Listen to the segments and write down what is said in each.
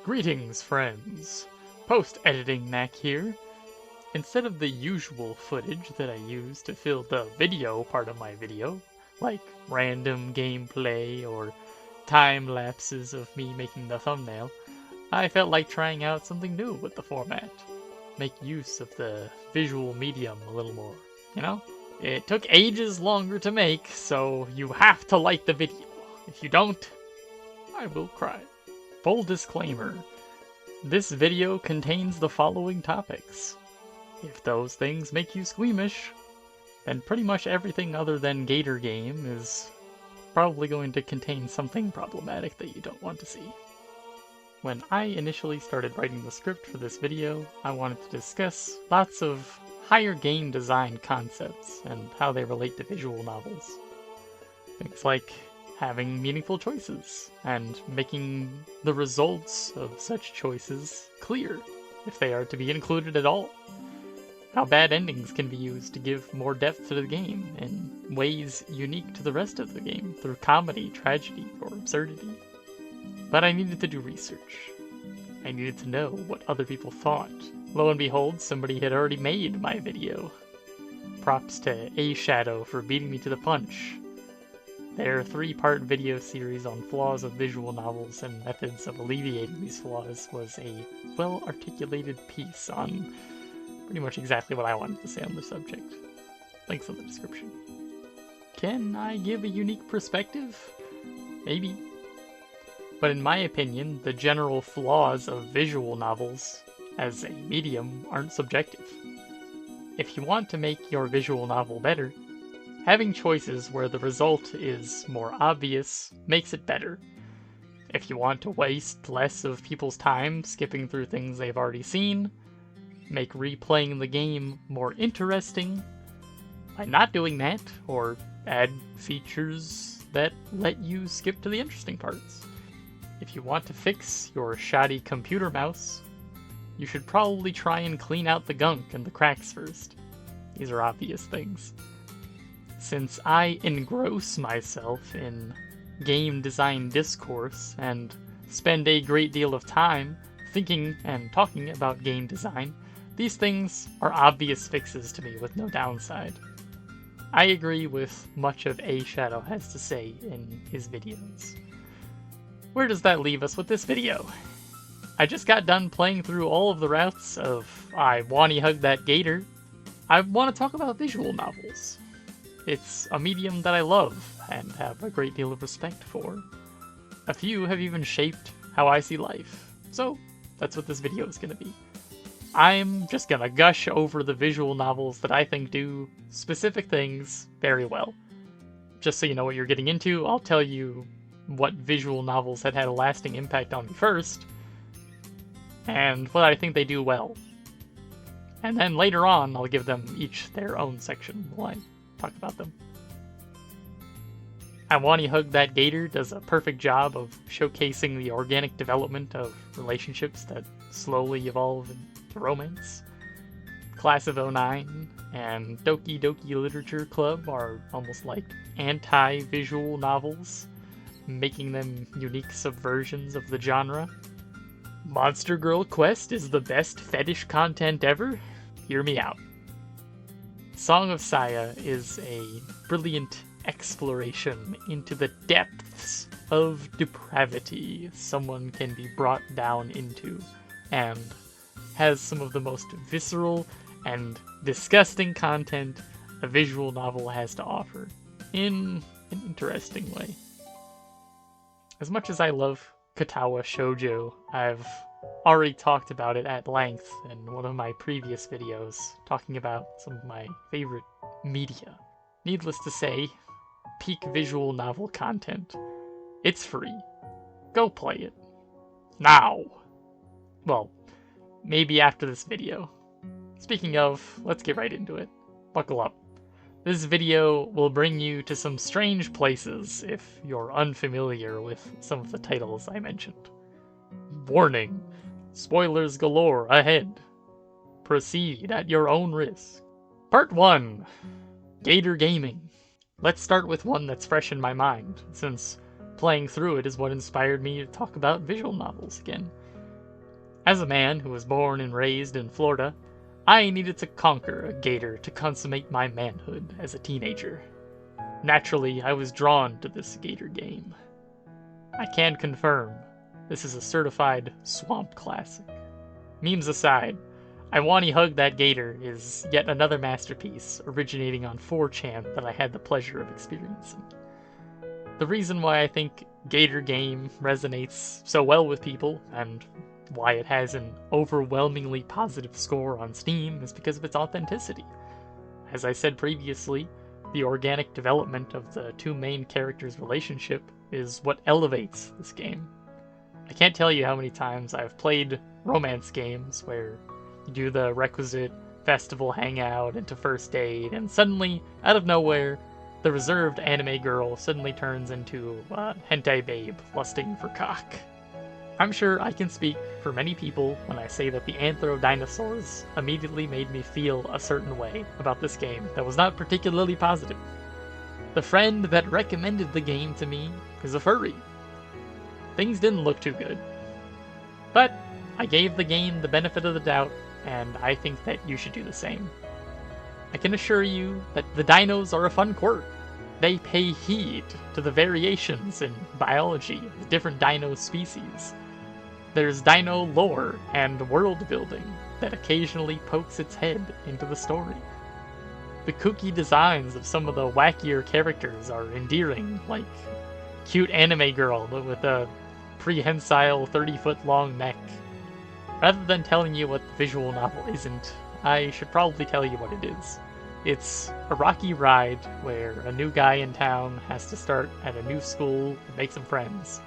Greetings, friends. Post-editing Nack here. Instead of the usual footage that I use to fill the video part of my video, like random gameplay or time lapses of me making the thumbnail, I felt like trying out something new with the format. Make use of the visual medium a little more, you know? It took ages longer to make, so you have to like the video. If you don't, I will cry. Full disclaimer, this video contains the following topics. If those things make you squeamish, then pretty much everything other than Gator Game is probably going to contain something problematic that you don't want to see. When I initially started writing the script for this video, I wanted to discuss lots of higher game design concepts and how they relate to visual novels. Things like having meaningful choices, and making the results of such choices clear, if they are to be included at all. How bad endings can be used to give more depth to the game, in ways unique to the rest of the game, through comedy, tragedy, or absurdity. But I needed to do research. I needed to know what other people thought. Lo and behold, somebody had already made my video. Props to A Shadow for beating me to the punch. Their 3-part video series on flaws of visual novels and methods of alleviating these flaws was a well-articulated piece on pretty much exactly what I wanted to say on the subject. Links in the description. Can I give a unique perspective? Maybe. But in my opinion, the general flaws of visual novels as a medium aren't subjective. If you want to make your visual novel better, having choices where the result is more obvious makes it better. If you want to waste less of people's time skipping through things they've already seen, make replaying the game more interesting by not doing that, or add features that let you skip to the interesting parts. If you want to fix your shoddy computer mouse, you should probably try and clean out the gunk and the cracks first. These are obvious things. Since I engross myself in game design discourse and spend a great deal of time thinking and talking about game design, these things are obvious fixes to me with no downside. I agree with much of A Shadow has to say in his videos. Where does that leave us with this video? I just got done playing through all of the routes of I Wani Hug that Gator. I want to talk about visual novels. It's a medium that I love and have a great deal of respect for. A few have even shaped how I see life, so that's what this video is going to be. I'm just going to gush over the visual novels that I think do specific things very well. Just so you know what you're getting into, I'll tell you what visual novels had a lasting impact on me first, and what I think they do well. And then later on, I'll give them each their own section while I talk about them. I Wani Hug that Gator does a perfect job of showcasing the organic development of relationships that slowly evolve into romance. Class of '09 and Doki Doki Literature Club are almost like anti-visual novels, making them unique subversions of the genre. Monster Girl Quest is the best fetish content ever? Hear me out. Song of Saya is a brilliant exploration into the depths of depravity someone can be brought down into, and has some of the most visceral and disgusting content a visual novel has to offer, in an interesting way. As much as I love Katawa Shoujo, I've already talked about it at length in one of my previous videos, talking about some of my favorite media. Needless to say, peak visual novel content. It's free. Go play it. Now! Well, maybe after this video. Speaking of, let's get right into it. Buckle up. This video will bring you to some strange places if you're unfamiliar with some of the titles I mentioned. Warning! Spoilers galore ahead. Proceed at your own risk. Part 1. Gator Gaming. Let's start with one that's fresh in my mind, since playing through it is what inspired me to talk about visual novels again. As a man who was born and raised in Florida, I needed to conquer a gator to consummate my manhood as a teenager. Naturally, I was drawn to this Gator game. I can confirm, this is a certified swamp classic. Memes aside, I Wani Hug That Gator is yet another masterpiece originating on 4chan that I had the pleasure of experiencing. The reason why I think Gator Game resonates so well with people, and why it has an overwhelmingly positive score on Steam, is because of its authenticity. As I said previously, the organic development of the two main characters' relationship is what elevates this game. I can't tell you how many times I've played romance games where you do the requisite festival hangout into first date, and suddenly, out of nowhere, the reserved anime girl suddenly turns into a hentai babe lusting for cock. I'm sure I can speak for many people when I say that the anthro dinosaurs immediately made me feel a certain way about this game that was not particularly positive. The friend that recommended the game to me is a furry. Things didn't look too good. But I gave the game the benefit of the doubt, and I think that you should do the same. I can assure you that the dinos are a fun quirk. They pay heed to the variations in biology of the different dino species. There's dino lore and world building that occasionally pokes its head into the story. The kooky designs of some of the wackier characters are endearing, like cute anime girl with a prehensile 30-foot-long neck. Rather than telling you what the visual novel isn't, I should probably tell you what it is. It's a rocky ride where a new guy in town has to start at a new school and make some friends.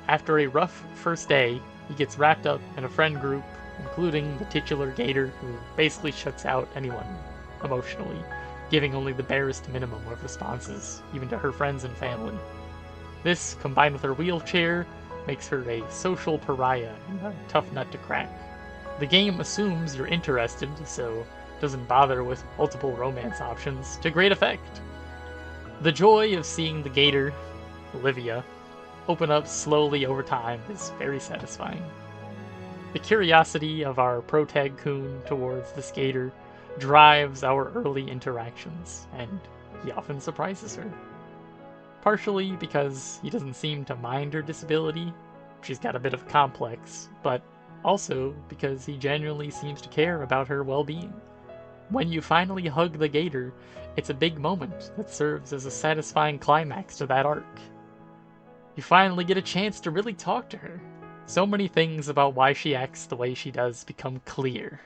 After a rough first day, he gets wrapped up in a friend group, including the titular gator, who basically shuts out anyone emotionally, giving only the barest minimum of responses, even to her friends and family. This, combined with her wheelchair, makes her a social pariah and a tough nut to crack. The game assumes you're interested, so doesn't bother with multiple romance options to great effect. The joy of seeing the gator, Olivia, open up slowly over time is very satisfying. The curiosity of our protag-kun towards this gator drives our early interactions, and he often surprises her. Partially because he doesn't seem to mind her disability, she's got a bit of a complex, but also because he genuinely seems to care about her well-being. When you finally hug the gator, it's a big moment that serves as a satisfying climax to that arc. You finally get a chance to really talk to her. So many things about why she acts the way she does become clear.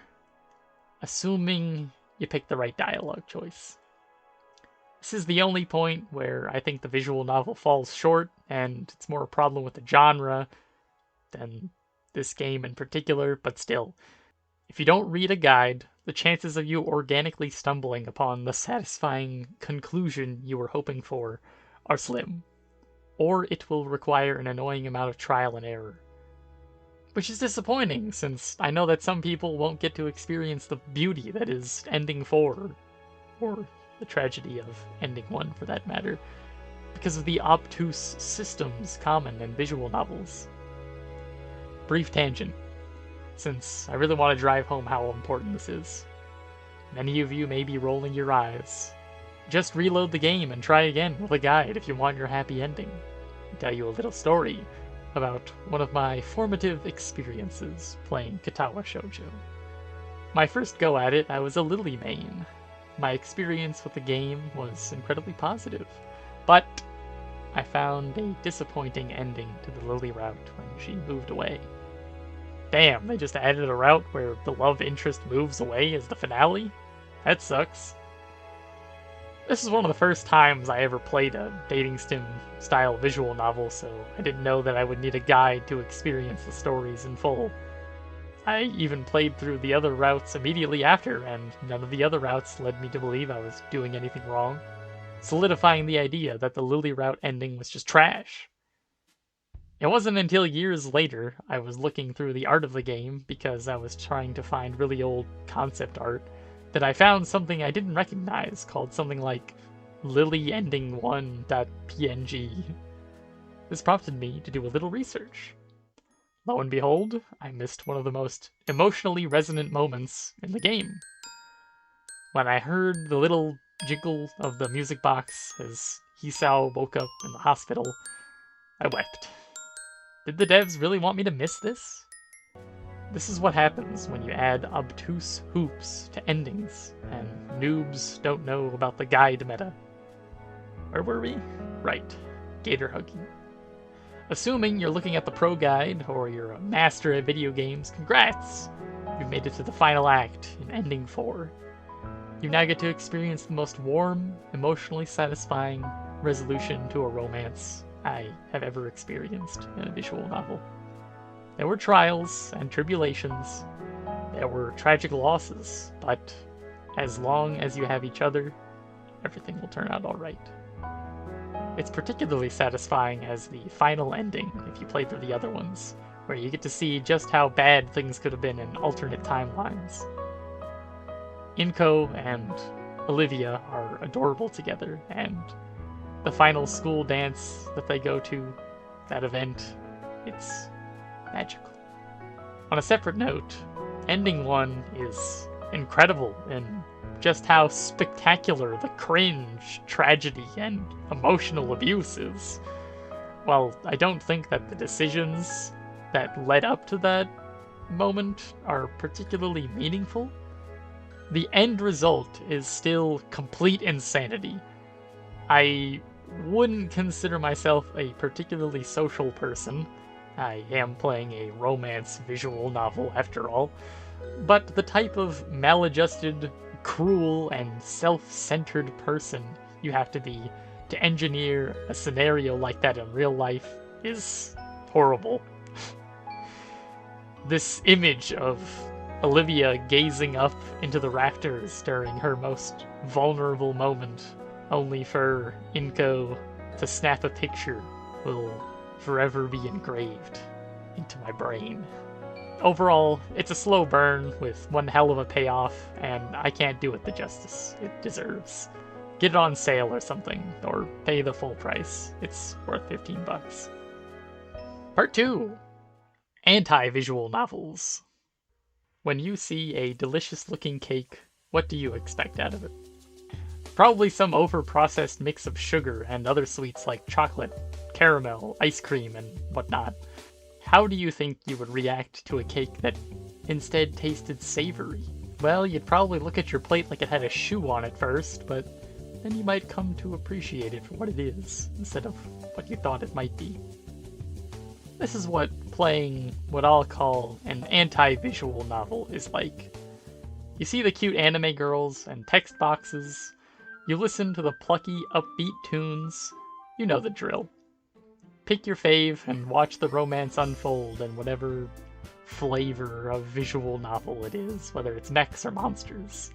Assuming you pick the right dialogue choice. This is the only point where I think the visual novel falls short, and it's more a problem with the genre than this game in particular, but still. If you don't read a guide, the chances of you organically stumbling upon the satisfying conclusion you were hoping for are slim. Or it will require an annoying amount of trial and error. Which is disappointing, since I know that some people won't get to experience the beauty that is Ending 4, or the tragedy of Ending 1 for that matter, because of the obtuse systems common in visual novels. Brief tangent, since I really want to drive home how important this is. Many of you may be rolling your eyes. Just reload the game and try again with a guide if you want your happy ending. I'll tell you a little story about one of my formative experiences playing Katawa Shoujo. My first go at it, I was a Lily main. My experience with the game was incredibly positive, but I found a disappointing ending to the Lily route when she moved away. Damn, they just added a route where the love interest moves away as the finale? That sucks. This is one of the first times I ever played a dating sim style visual novel, so I didn't know that I would need a guide to experience the stories in full. I even played through the other routes immediately after, and none of the other routes led me to believe I was doing anything wrong, solidifying the idea that the Lily route ending was just trash. It wasn't until years later I was looking through the art of the game, because I was trying to find really old concept art, that I found something I didn't recognize called something like lilyending1.png. This prompted me to do a little research. lo and behold, I missed one of the most emotionally resonant moments in the game. When I heard the little jiggle of the music box as Hisao woke up in the hospital, I wept. Did the devs really want me to miss this? This is what happens when you add obtuse hoops to endings, and noobs don't know about the guide meta. Where were we? Right, Gator hugging. Assuming you're looking at the pro guide, or you're a master at video games, congrats! You've made it to the final act in Ending 4. You now get to experience the most warm, emotionally satisfying resolution to a romance I have ever experienced in a visual novel. There were trials and tribulations, there were tragic losses, but as long as you have each other, everything will turn out alright. It's particularly satisfying as the final ending, if you play through the other ones, where you get to see just how bad things could have been in alternate timelines. Inko and Olivia are adorable together, and the final school dance that they go to, that event, it's magical. On a separate note, Ending 1 is incredible in just how spectacular the cringe, tragedy, and emotional abuse is. While I don't think that the decisions that led up to that moment are particularly meaningful, the end result is still complete insanity. I wouldn't consider myself a particularly social person. I am playing a romance visual novel after all, but the type of maladjusted, cruel, and self-centered person you have to be to engineer a scenario like that in real life is horrible. This image of Olivia gazing up into the rafters during her most vulnerable moment, only for Inko to snap a picture, will forever be engraved into my brain. Overall, it's a slow burn with one hell of a payoff, and I can't do it the justice it deserves. Get it on sale or something, or pay the full price. It's worth $15. Part 2. Anti-visual novels. When you see a delicious-looking cake, what do you expect out of it? Probably some over-processed mix of sugar and other sweets like chocolate, caramel, ice cream, and whatnot. How do you think you would react to a cake that instead tasted savory? Well, you'd probably look at your plate like it had a shoe on it first, but then you might come to appreciate it for what it is, instead of what you thought it might be. This is what playing what I'll call an anti-visual novel is like. You see the cute anime girls and text boxes, you listen to the plucky, upbeat tunes, you know the drill. Pick your fave and watch the romance unfold in whatever flavor of visual novel it is, whether it's mechs or monsters.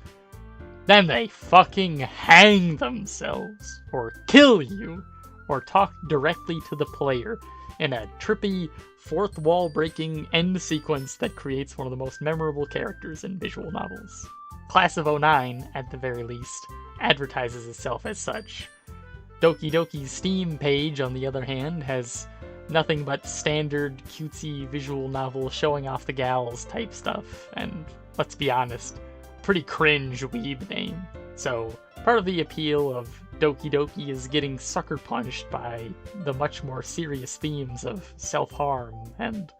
Then they fucking hang themselves, or kill you, or talk directly to the player in a trippy, fourth wall breaking end sequence that creates one of the most memorable characters in visual novels. Class of '09, at the very least, advertises itself as such. Doki Doki's Steam page, on the other hand, has nothing but standard cutesy visual novel showing off the gals type stuff, and let's be honest, pretty cringe weeb name. So, part of the appeal of Doki Doki is getting sucker punched by the much more serious themes of self-harm, and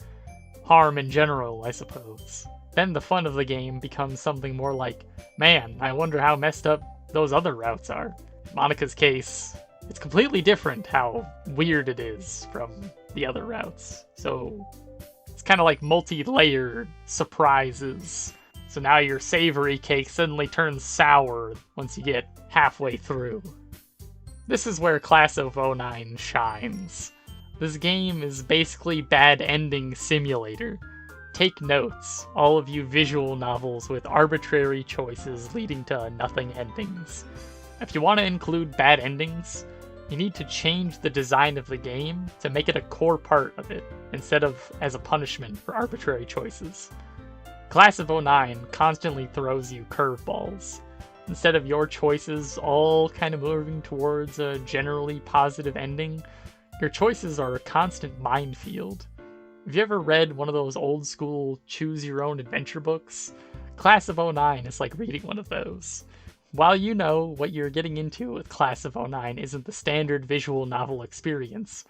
harm in general, I suppose. Then the fun of the game becomes something more like, man, I wonder how messed up those other routes are. In Monika's case, it's completely different how weird it is from the other routes. So it's kind of like multi-layered surprises. So now your savory cake suddenly turns sour once you get halfway through. This is where Class of '09 shines. This game is basically Bad Ending Simulator. Take notes, all of you visual novels with arbitrary choices leading to nothing endings. If you want to include bad endings, you need to change the design of the game to make it a core part of it, instead of as a punishment for arbitrary choices. Class of '09 constantly throws you curveballs. Instead of your choices all kind of moving towards a generally positive ending, your choices are a constant minefield. Have you ever read one of those old school choose your own adventure books? Class of '09 is like reading one of those. While you know what you're getting into with Class of '09 isn't the standard visual novel experience,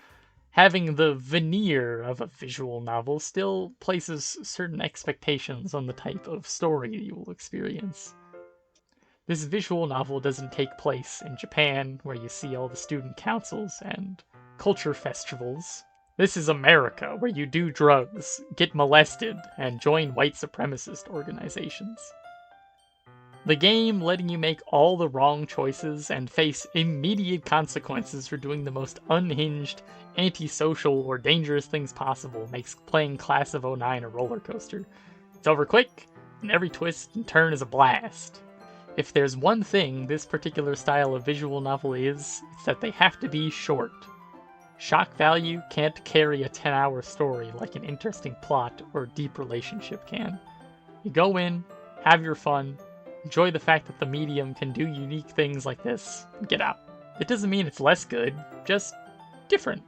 having the veneer of a visual novel still places certain expectations on the type of story you will experience. This visual novel doesn't take place in Japan, where you see all the student councils and culture festivals. This is America, where you do drugs, get molested, and join white supremacist organizations. The game letting you make all the wrong choices and face immediate consequences for doing the most unhinged, antisocial, or dangerous things possible makes playing Class of '09 a roller coaster. It's over quick, and every twist and turn is a blast. If there's one thing this particular style of visual novel is, it's that they have to be short. Shock value can't carry a 10-hour story like an interesting plot or deep relationship can. You go in, have your fun, enjoy the fact that the medium can do unique things like this, and get out. It doesn't mean it's less good, just different.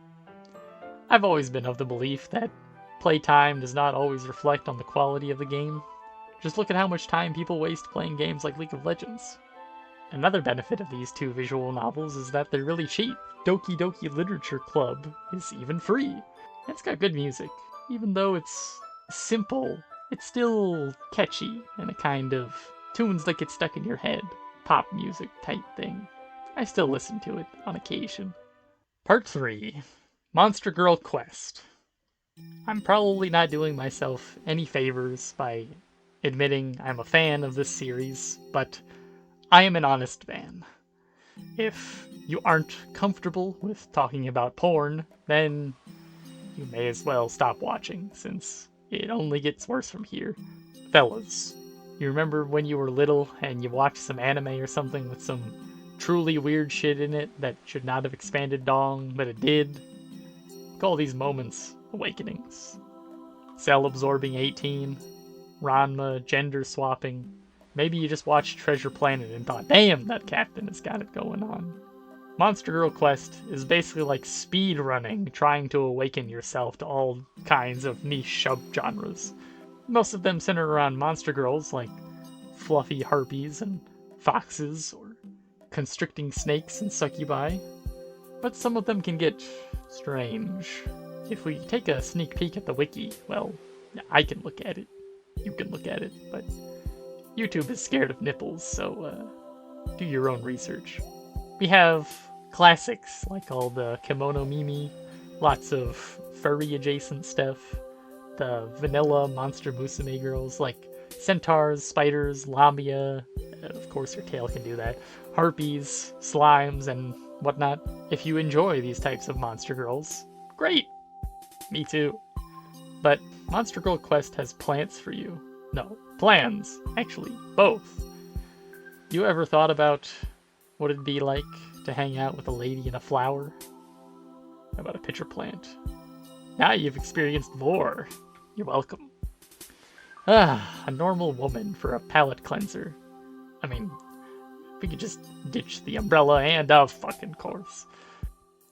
I've always been of the belief that playtime does not always reflect on the quality of the game. Just look at how much time people waste playing games like League of Legends. Another benefit of these two visual novels is that they're really cheap. Doki Doki Literature Club is even free. And it's got good music. Even though it's simple, it's still catchy and a kind of tunes that get stuck in your head, pop music type thing. I still listen to it on occasion. Part 3. Monster Girl Quest. I'm probably not doing myself any favors by admitting I'm a fan of this series, but I am an honest man. If you aren't comfortable with talking about porn, then you may as well stop watching, since it only gets worse from here. Fellas, you remember when you were little and you watched some anime or something with some truly weird shit in it that should not have expanded dong, but it did? Call these moments awakenings. Cell-absorbing 18, Ranma gender swapping. Maybe you just watched Treasure Planet and thought, damn, that captain has got it going on. Monster Girl Quest is basically like speed running, trying to awaken yourself to all kinds of niche subgenres. Most of them center around monster girls, like fluffy harpies and foxes, or constricting snakes and succubi. But some of them can get strange. If we take a sneak peek at the wiki, well, I can look at it, you can look at it, but YouTube is scared of nipples, so do your own research. We have classics like all the Kimono Mimi, lots of furry adjacent stuff, the vanilla monster musume girls like centaurs, spiders, lamia, of course your tail can do that, harpies, slimes, and whatnot. If you enjoy these types of monster girls, great! Me too. But Monster Girl Quest has plants for you. No, plans, actually, both. You ever thought about what it'd be like to hang out with a lady in a flower? How about a pitcher plant? Now you've experienced more. You're welcome. A normal woman for a palate cleanser. I mean, we could just ditch the umbrella and of fucking course.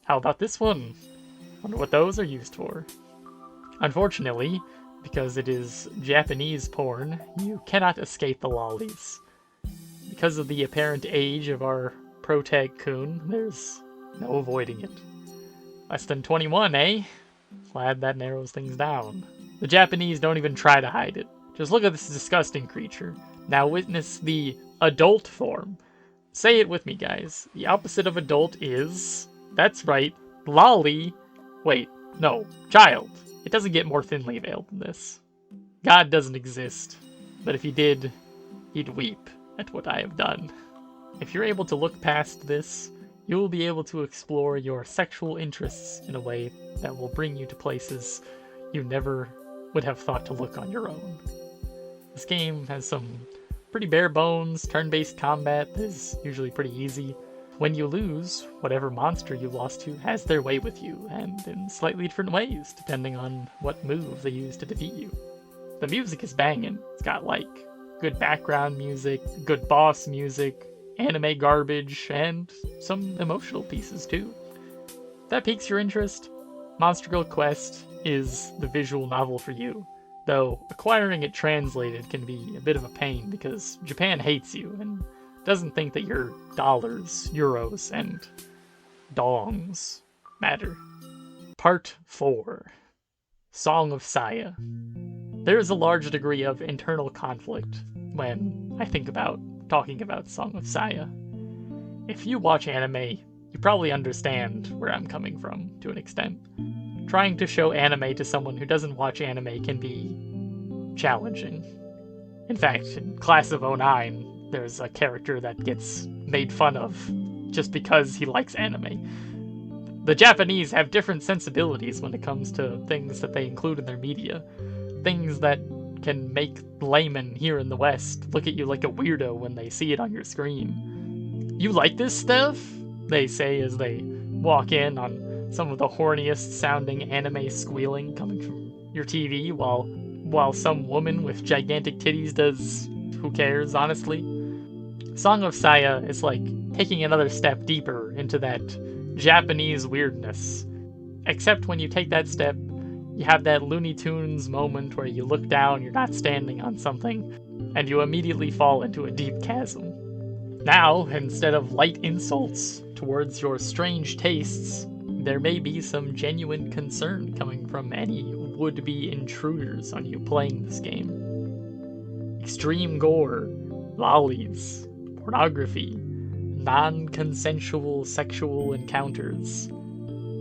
How about this one? Wonder what those are used for. Unfortunately, because it is Japanese porn, you cannot escape the lollies. Because of the apparent age of our protag-kun, there's no avoiding it. Less than 21, eh? Glad that narrows things down. The Japanese don't even try to hide it. Just look at this disgusting creature. Now witness the adult form. Say it with me, guys. The opposite of adult is... That's right, lolly. Wait, no, child. It doesn't get more thinly veiled than this. God doesn't exist, but if he did, he'd weep at what I have done. If you're able to look past this, you will be able to explore your sexual interests in a way that will bring you to places you never would have thought to look on your own. This game has some pretty bare bones, turn-based combat that is usually pretty easy. When you lose, whatever monster you lost to has their way with you, and in slightly different ways, depending on what move they use to defeat you. The music is banging. It's got, like, good background music, good boss music, anime garbage, and some emotional pieces, too. If that piques your interest, Monster Girl Quest is the visual novel for you, though acquiring it translated can be a bit of a pain because Japan hates you and doesn't think that your dollars, euros, and dongs matter. Part 4. Song of Saya. There is a large degree of internal conflict when I think about talking about Song of Saya. If you watch anime, you probably understand where I'm coming from, to an extent. Trying to show anime to someone who doesn't watch anime can be challenging. In fact, in Class of 09, there's a character that gets made fun of just because he likes anime. The Japanese have different sensibilities when it comes to things that they include in their media. Things that can make laymen here in the West look at you like a weirdo when they see it on your screen. "You like this stuff?" they say as they walk in on some of the horniest sounding anime squealing coming from your TV while some woman with gigantic titties does who cares, honestly. Song of Saya is like taking another step deeper into that Japanese weirdness. Except when you take that step, you have that Looney Tunes moment where you look down, you're not standing on something, and you immediately fall into a deep chasm. Now, instead of light insults towards your strange tastes, there may be some genuine concern coming from any would-be intruders on you playing this game. Extreme gore, lollies, pornography, non-consensual sexual encounters.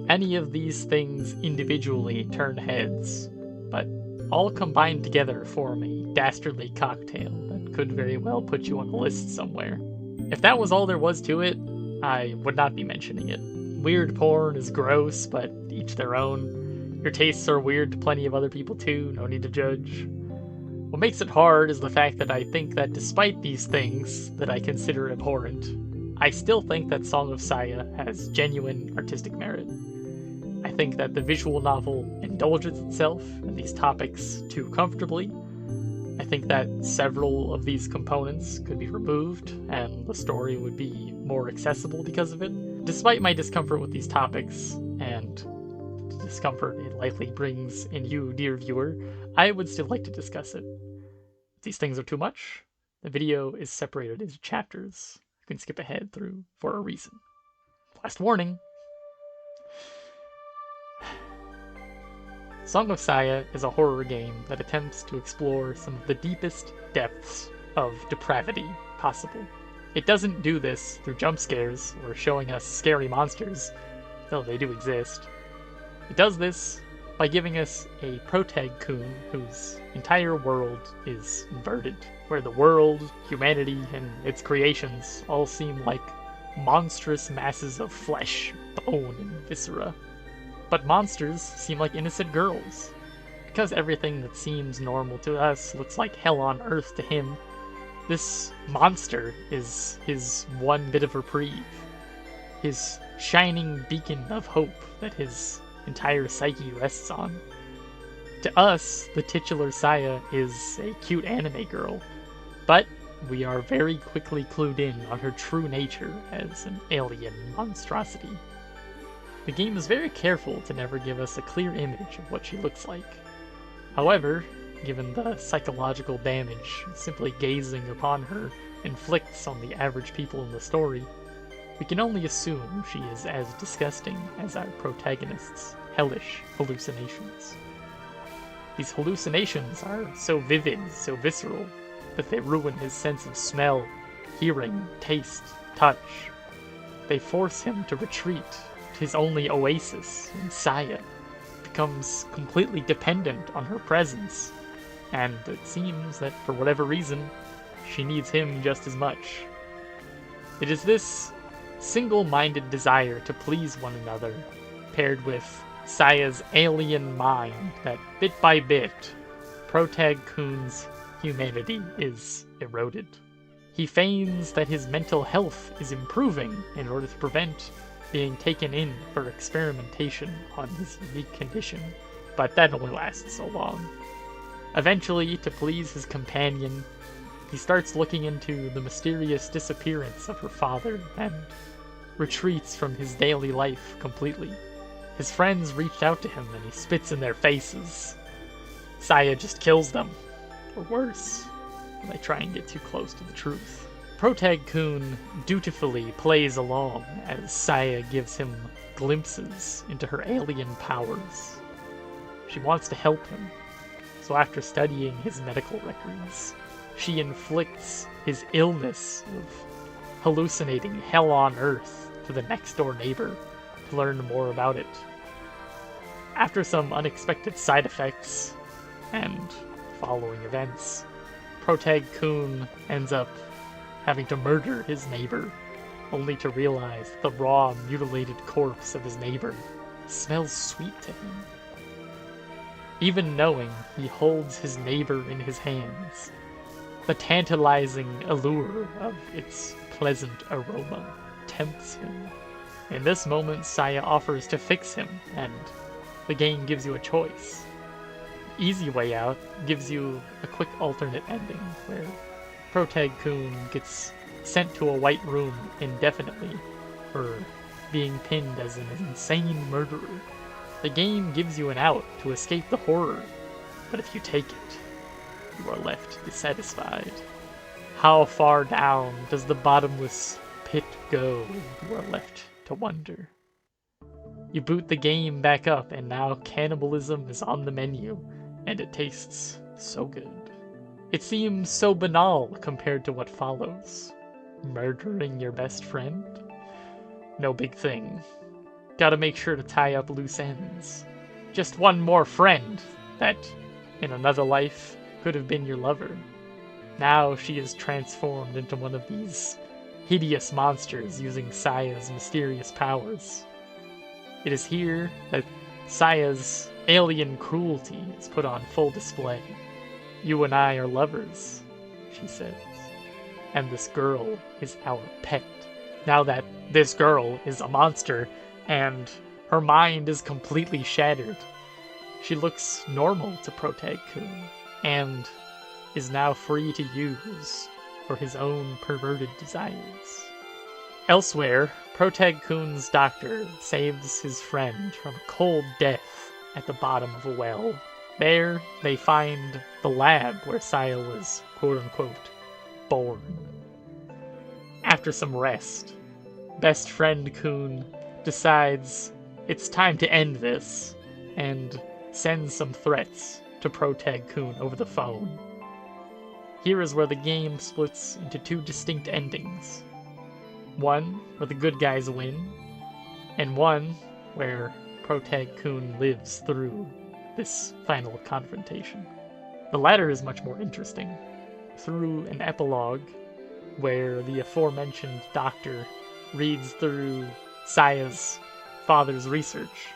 Any of these things individually turn heads, but all combined together form a dastardly cocktail that could very well put you on a list somewhere. If that was all there was to it, I would not be mentioning it. Weird porn is gross, but each their own. Your tastes are weird to plenty of other people too, no need to judge. What makes it hard is the fact that I think that despite these things that I consider abhorrent, I still think that Song of Saya has genuine artistic merit. I think that the visual novel indulges itself in these topics too comfortably. I think that several of these components could be removed, and the story would be more accessible because of it. Despite my discomfort with these topics, and the discomfort it likely brings in you, dear viewer, I would still like to discuss it. If these things are too much, the video is separated into chapters. You can skip ahead through for a reason. Last warning! Song of Saya is a horror game that attempts to explore some of the deepest depths of depravity possible. It doesn't do this through jump scares or showing us scary monsters, though they do exist. It does this by giving us a protag-kun whose entire world is inverted, where the world, humanity, and its creations all seem like monstrous masses of flesh, bone, and viscera. But monsters seem like innocent girls. Because everything that seems normal to us looks like hell on earth to him, this monster is his one bit of reprieve. His shining beacon of hope that his entire psyche rests on. To us, the titular Saya is a cute anime girl, but we are very quickly clued in on her true nature as an alien monstrosity. The game is very careful to never give us a clear image of what she looks like. However, given the psychological damage simply gazing upon her inflicts on the average people in the story, we can only assume she is as disgusting as our protagonist's hellish hallucinations. These hallucinations are so vivid, so visceral, that they ruin his sense of smell, hearing, taste, touch. They force him to retreat. His only oasis in Saya becomes completely dependent on her presence, and it seems that for whatever reason, she needs him just as much. It is this single-minded desire to please one another, paired with Saya's alien mind, that bit by bit, Protag-kun's humanity is eroded. He feigns that his mental health is improving in order to prevent being taken in for experimentation on his unique condition, but that only lasts so long. Eventually, to please his companion, he starts looking into the mysterious disappearance of her father and retreats from his daily life completely. His friends reached out to him and he spits in their faces. Saya just kills them. Or worse, when they try and get too close to the truth. Protag-kun dutifully plays along as Saya gives him glimpses into her alien powers. She wants to help him, so after studying his medical records, she inflicts his illness of hallucinating hell on earth to the next-door neighbor to learn more about it. After some unexpected side effects and following events, Protag-kun ends up having to murder his neighbor, only to realize the raw, mutilated corpse of his neighbor smells sweet to him. Even knowing he holds his neighbor in his hands, the tantalizing allure of its pleasant aroma tempts him. In this moment, Saya offers to fix him, and the game gives you a choice. The easy way out gives you a quick alternate ending, where Protag-kun gets sent to a white room indefinitely for being pinned as an insane murderer. The game gives you an out to escape the horror, but if you take it, you are left dissatisfied. How far down does the bottomless pit go? You are left to wonder. You boot the game back up, and now cannibalism is on the menu, and it tastes so good. It seems so banal compared to what follows. Murdering your best friend? No big thing. Gotta make sure to tie up loose ends. Just one more friend that, in another life, could have been your lover. Now she is transformed into one of these hideous monsters using Saya's mysterious powers. It is here that Saya's alien cruelty is put on full display. "You and I are lovers," she says, "and this girl is our pet." Now that this girl is a monster, and her mind is completely shattered, she looks normal to Protag-kun, and is now free to use for his own perverted desires. Elsewhere, Protag-kun's doctor saves his friend from a cold death at the bottom of a well. There, they find the lab where Saya was, quote-unquote, born. After some rest, best friend Kun decides it's time to end this, and sends some threats to Protag-kun over the phone. Here is where the game splits into two distinct endings. One where the good guys win, and one where Protag-kun lives through this final confrontation. The latter is much more interesting. Through an epilogue where the aforementioned doctor reads through Saya's father's research,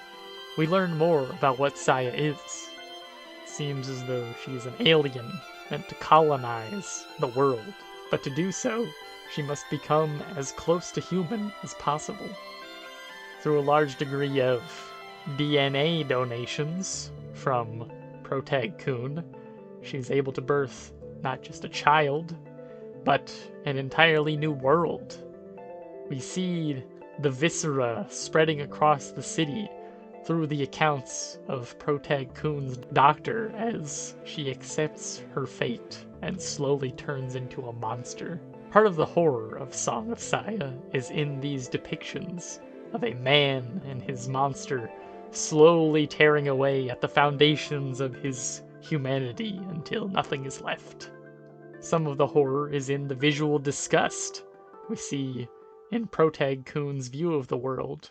we learn more about what Saya is. It seems as though she is an alien meant to colonize the world, but to do so, she must become as close to human as possible. Through a large degree of DNA donations from Protag-kun, she's able to birth not just a child, but an entirely new world. We see the viscera spreading across the city through the accounts of Protag-kun's doctor as she accepts her fate and slowly turns into a monster. Part of the horror of Song of Saya is in these depictions of a man and his monster slowly tearing away at the foundations of his humanity until nothing is left. Some of the horror is in the visual disgust we see in Protag-kun's view of the world,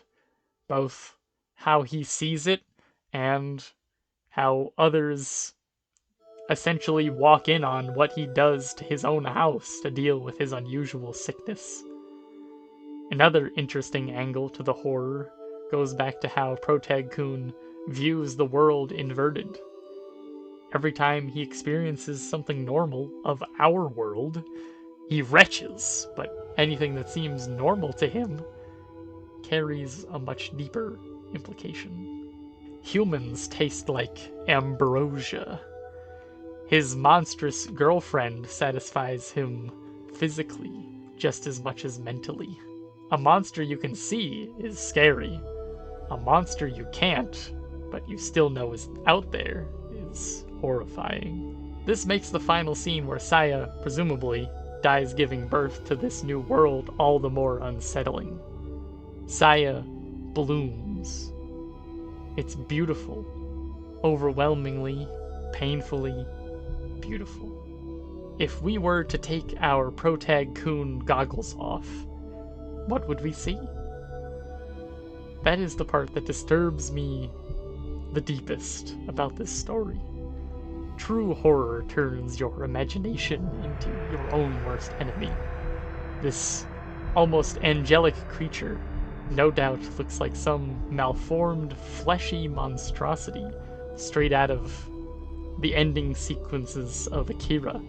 both how he sees it and how others essentially walk in on what he does to his own house to deal with his unusual sickness. Another interesting angle to the horror goes back to how Protag-kun views the world inverted. Every time he experiences something normal of our world, he retches, but anything that seems normal to him carries a much deeper implication. Humans taste like ambrosia. His monstrous girlfriend satisfies him physically just as much as mentally. A monster you can see is scary, a monster you can't, but you still know is out there, is horrifying. This makes the final scene where Saya, presumably, dies giving birth to this new world all the more unsettling. Saya blooms. It's beautiful. Overwhelmingly, painfully beautiful. If we were to take our protag-kun goggles off, what would we see? That is the part that disturbs me the deepest about this story. True horror turns your imagination into your own worst enemy. This almost angelic creature no doubt looks like some malformed, fleshy monstrosity straight out of the ending sequences of Akira.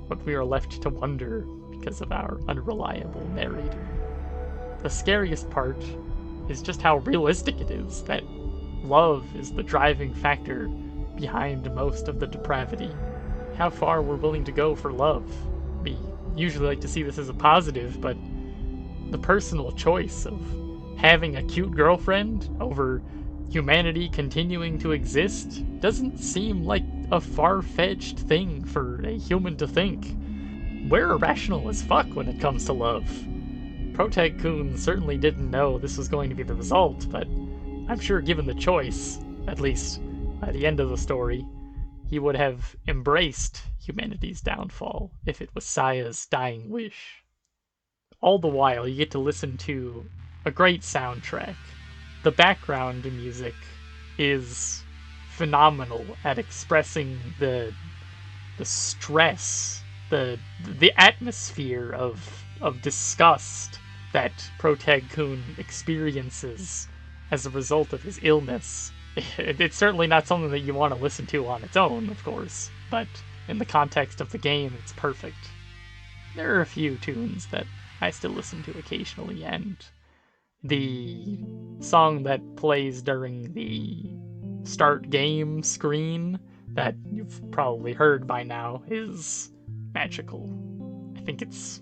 But we are left to wonder because of our unreliable narrator. The scariest part is just how realistic it is, that love is the driving factor behind most of the depravity. How far we're willing to go for love. We usually like to see this as a positive, but the personal choice of having a cute girlfriend over humanity continuing to exist doesn't seem like a far-fetched thing for a human to think. We're irrational as fuck when it comes to love. Protag-kun certainly didn't know this was going to be the result, but I'm sure given the choice, at least by the end of the story, he would have embraced humanity's downfall if it was Saya's dying wish. All the while, you get to listen to a great soundtrack. The background music is phenomenal at expressing the stress, the atmosphere of disgust that Protag-kun experiences as a result of his illness. It's certainly not something that you want to listen to on its own, of course, but in the context of the game, it's perfect. There are a few tunes that I still listen to occasionally, and the song that plays during the start game screen that you've probably heard by now is magical. I think it's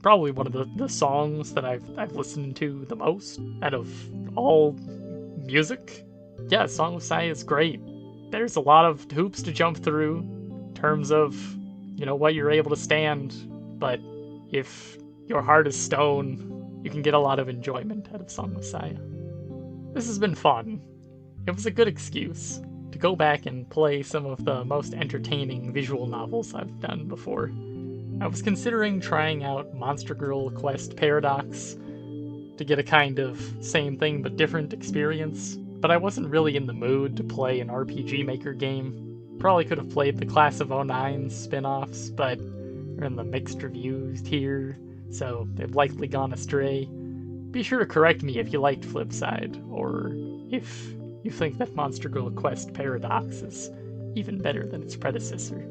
probably one of the songs that I've listened to the most out of all music. Yeah, Song of Saya is great. There's a lot of hoops to jump through in terms of, what you're able to stand, but if your heart is stone, you can get a lot of enjoyment out of Song of Saya. This has been fun. It was a good excuse to go back and play some of the most entertaining visual novels I've done before. I was considering trying out Monster Girl Quest Paradox to get a kind of same thing but different experience, but I wasn't really in the mood to play an RPG Maker game. Probably could have played the Class of 09 spin-offs, but they're in the mixed reviews tier, so they've likely gone astray. Be sure to correct me if you liked Flipside, or if you think that Monster Girl Quest Paradox is even better than its predecessor.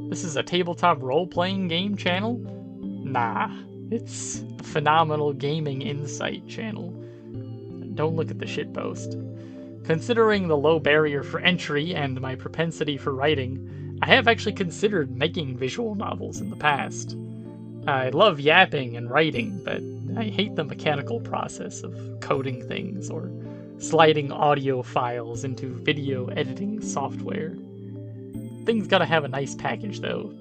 This is a tabletop role-playing game channel? Nah, it's a phenomenal gaming insight channel. Don't look at the shitpost. Considering the low barrier for entry and my propensity for writing, I have actually considered making visual novels in the past. I love yapping and writing, but I hate the mechanical process of coding things or sliding audio files into video editing software. Things gotta have a nice package though,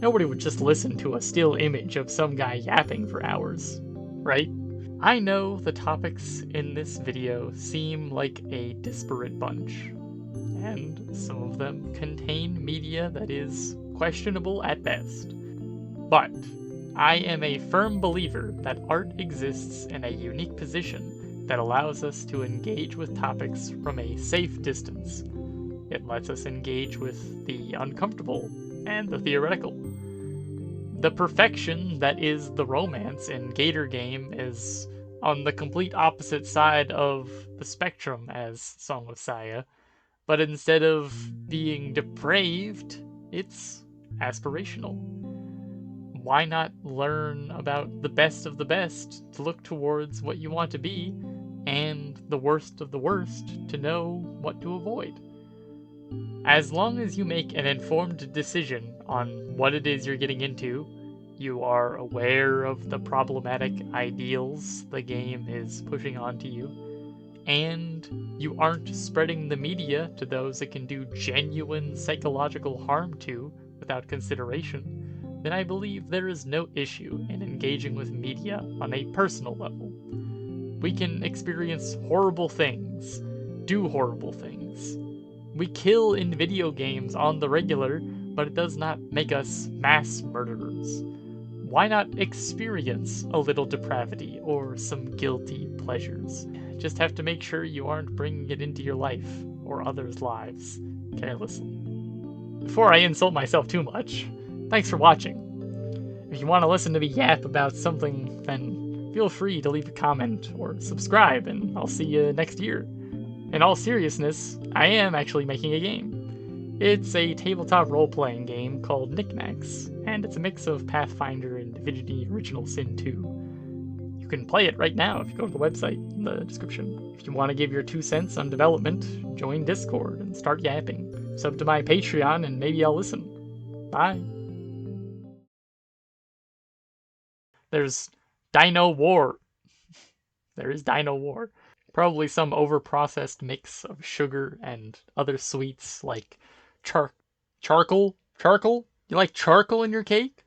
Nobody would just listen to a still image of some guy yapping for hours, right? I know the topics in this video seem like a disparate bunch, and some of them contain media that is questionable at best. But I am a firm believer that art exists in a unique position that allows us to engage with topics from a safe distance. It lets us engage with the uncomfortable and the theoretical. The perfection that is the romance in Gator Game is on the complete opposite side of the spectrum as Song of Saya, but instead of being depraved, it's aspirational. Why not learn about the best of the best to look towards what you want to be, and the worst of the worst to know what to avoid? As long as you make an informed decision on what it is you're getting into, you are aware of the problematic ideals the game is pushing onto you, and you aren't spreading the media to those it can do genuine psychological harm to without consideration, then I believe there is no issue in engaging with media on a personal level. We can experience horrible things, do horrible things. We kill in video games on the regular, but it does not make us mass murderers. Why not experience a little depravity or some guilty pleasures? Just have to make sure you aren't bringing it into your life or others' lives carelessly. Before I insult myself too much, thanks for watching. If you want to listen to me yap about something, then feel free to leave a comment or subscribe, and I'll see you next year. In all seriousness, I am actually making a game. It's a tabletop role-playing game called Knickknacks, and it's a mix of Pathfinder and Divinity Original Sin 2. You can play it right now if you go to the website in the description. If you want to give your 2 cents on development, join Discord and start yapping. Sub to my Patreon and maybe I'll listen. Bye. There's Dino War. There is Dino War. Probably some overprocessed mix of sugar and other sweets like charcoal? Charcoal? You like charcoal in your cake?